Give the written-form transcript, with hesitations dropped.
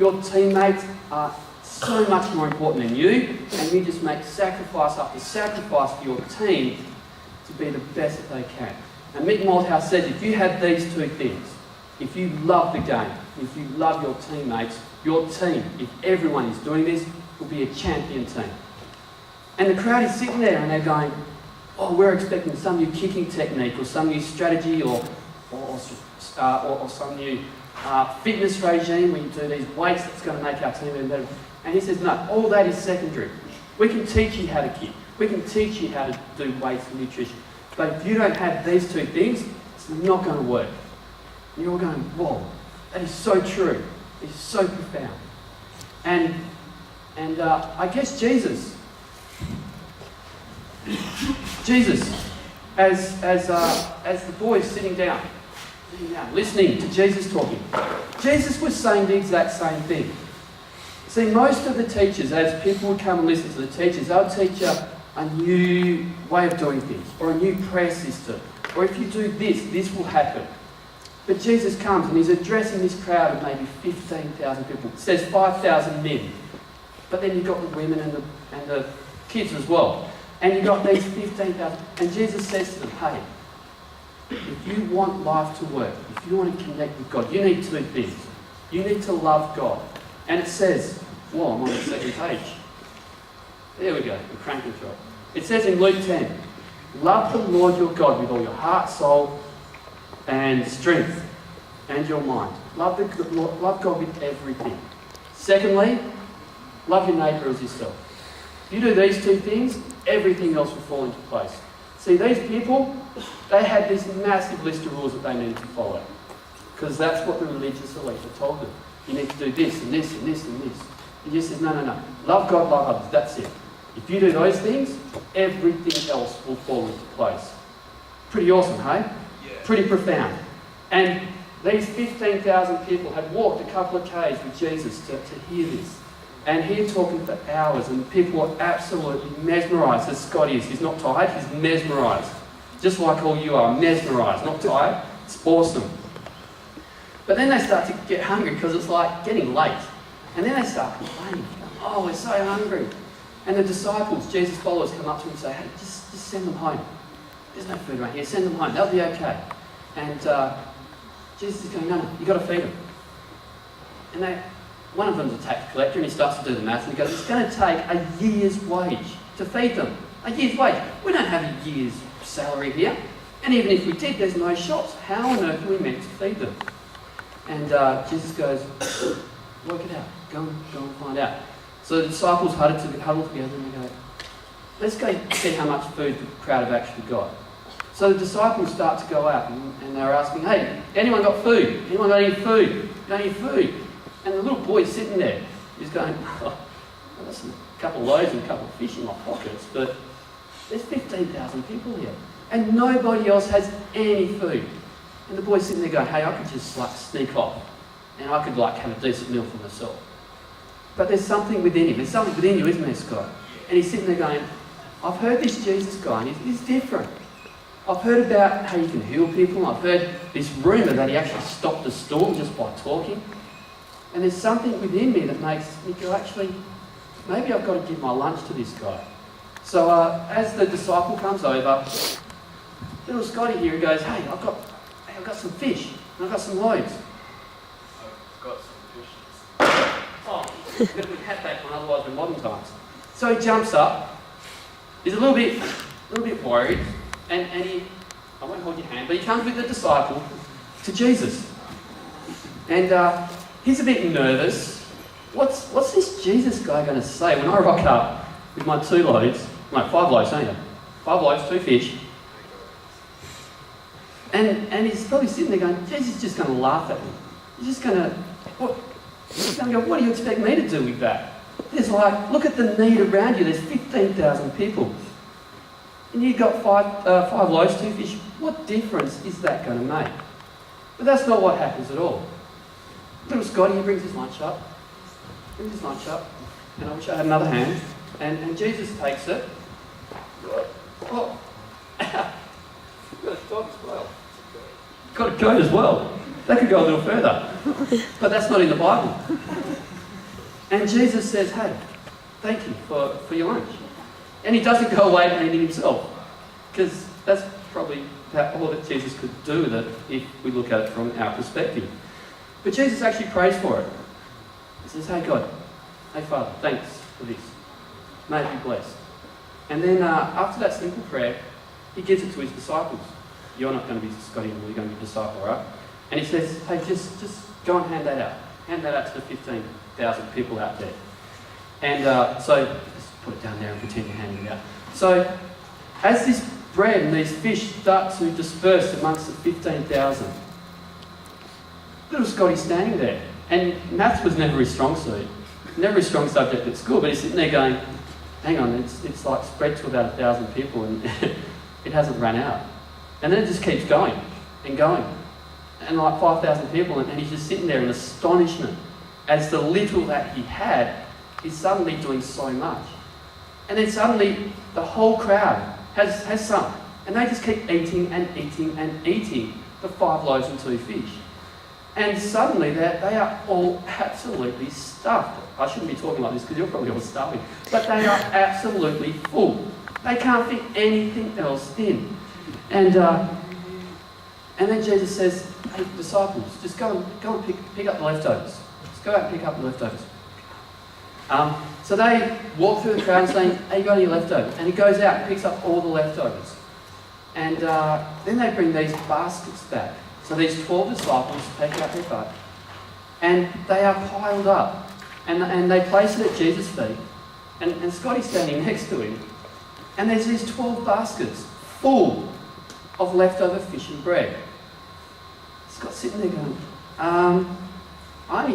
Your teammates are so much more important than you, and you just make sacrifice after sacrifice for your team to be the best that they can. And Mick Malthouse says, if you have these two things, if you love the game, if you love your teammates, your team, if everyone is doing this, will be a champion team. And the crowd is sitting there and they're going, oh, we're expecting some new kicking technique or some new strategy or some new fitness regime where you do these weights that's going to make our team even better. And he says, no, all that is secondary. We can teach you how to kick. We can teach you how to do weights and nutrition. But if you don't have these two things, it's not going to work. And you're all going, whoa, that is so true. It's so profound. And I guess Jesus, as the boys sitting down, listening to Jesus talking, Jesus was saying the exact same thing. See, most of the teachers, as people would come and listen to the teachers, they'll teach you a new way of doing things, or a new prayer system, or if you do this, this will happen. But Jesus comes and he's addressing this crowd of maybe 15,000 people. It says 5,000 men. But then you've got the women and the kids as well. And you've got these 15,000. And Jesus says to them, hey, if you want life to work, if you want to connect with God, you need two things. You need to love God. And it says, well, I'm on the second page. There we go, the cranking through it. It says in Luke 10, love the Lord your God with all your heart, soul, and strength, and your mind. Love God with everything. Secondly, love your neighbour as yourself. If you do these two things, everything else will fall into place. See, these people, they had this massive list of rules that they needed to follow. Because that's what the religious elite had told them. You need to do this, and this, and this, and this. And Jesus says, no. Love God, love others. That's it. If you do those things, everything else will fall into place. Pretty awesome, hey? Yeah. Pretty profound. And these 15,000 people had walked a couple of Ks with Jesus to hear this. And hear talking for hours, and people were absolutely mesmerised, as Scott is. He's not tired, he's mesmerised. Just like all you are, mesmerised, not tired. It's awesome. But then they start to get hungry because it's like getting late. And then they start complaining. Oh, we're so hungry. And the disciples, Jesus' followers, come up to him and say, hey, just send them home. There's no food around here. Send them home. They'll be okay. And Jesus is going, no, you've got to feed them. And one of them's a tax collector, and he starts to do the maths, and he goes, it's going to take a year's wage to feed them. A year's wage. We don't have a year's salary here. And even if we did, there's no shops. How on earth are we meant to feed them? And Jesus goes, work it out. Go and find out. So the disciples huddle together and they go, let's go see how much food the crowd have actually got. So the disciples start to go out and they're asking, hey, anyone got food? Anyone got any food? Got any food? And the little boy's sitting there. He's going, oh, I've got a couple of loaves and a couple of fish in my pockets, but there's 15,000 people here. And nobody else has any food. And the boy's sitting there going, hey, I could just sneak off. And I could have a decent meal for myself. But there's something within him. There's something within you, isn't there, Scott? And he's sitting there going, I've heard this Jesus guy, and he's different. I've heard about how you can heal people. I've heard this rumour that he actually stopped the storm just by talking. And there's something within me that makes me go, actually, maybe I've got to give my lunch to this guy. So as the disciple comes over, little Scotty here, he goes, hey, I've got some fish, and I've got some loaves. I've got some fish. Oh, we've got to have that one, otherwise we're modern times. So he jumps up, he's a little bit worried, and he, I won't hold your hand, but he comes with the disciple to Jesus. And he's a bit nervous. What's this Jesus guy going to say when I rock up with my 5 loaves, don't you? 5 loaves, 2 fish. And he's probably sitting there going, Jesus is just going to laugh at me. He's just going to go, what do you expect me to do with that? There's look at the need around you. There's 15,000 people. And you've got 5 loaves, 2 fish. What difference is that going to make? But that's not what happens at all. Little Scotty, he brings his lunch up. And I wish I had another hand. And Jesus takes it. Oh, you've got a dog as well. Got a goat as well. That could go a little further. But that's not in the Bible. And Jesus says, hey, thank you for your lunch. And he doesn't go away and eat it himself, because that's probably all that Jesus could do with it if we look at it from our perspective. But Jesus actually prays for it. He says, hey God, hey Father, thanks for this. May it be blessed. And then after that simple prayer, he gives it to his disciples. You're not going to be Scotty, you're going to be a disciple, right? And he says, hey, just go and hand that out. Hand that out to the 15,000 people out there. And so, just put it down there and pretend you're handing it out. So, as this bread and these fish start to disperse amongst the 15,000, little Scotty's standing there. And maths was never his strong suit. Never his strong subject at school, but he's sitting there going, hang on, it's like spread to about 1,000 people and it hasn't run out. And then it just keeps going and going. And like 5,000 people, and he's just sitting there in astonishment as the little that he had is suddenly doing so much. And then suddenly the whole crowd has some. And they just keep eating and eating and eating the 5 loaves and 2 fish. And suddenly they are all absolutely stuffed. I shouldn't be talking like this because you're probably all starving. But they are absolutely full. They can't fit anything else in. And then Jesus says, hey, disciples, just go and pick up the leftovers. Just go out and pick up the leftovers. So they walk through the crowd saying, hey, you got any leftovers? And he goes out and picks up all the leftovers. And then they bring these baskets back. So these 12 disciples take out their butt, and they are piled up. And they place it at Jesus' feet. And Scotty's standing next to him. And there's these 12 baskets full of leftover fish and bread. Scott's sitting there going, I only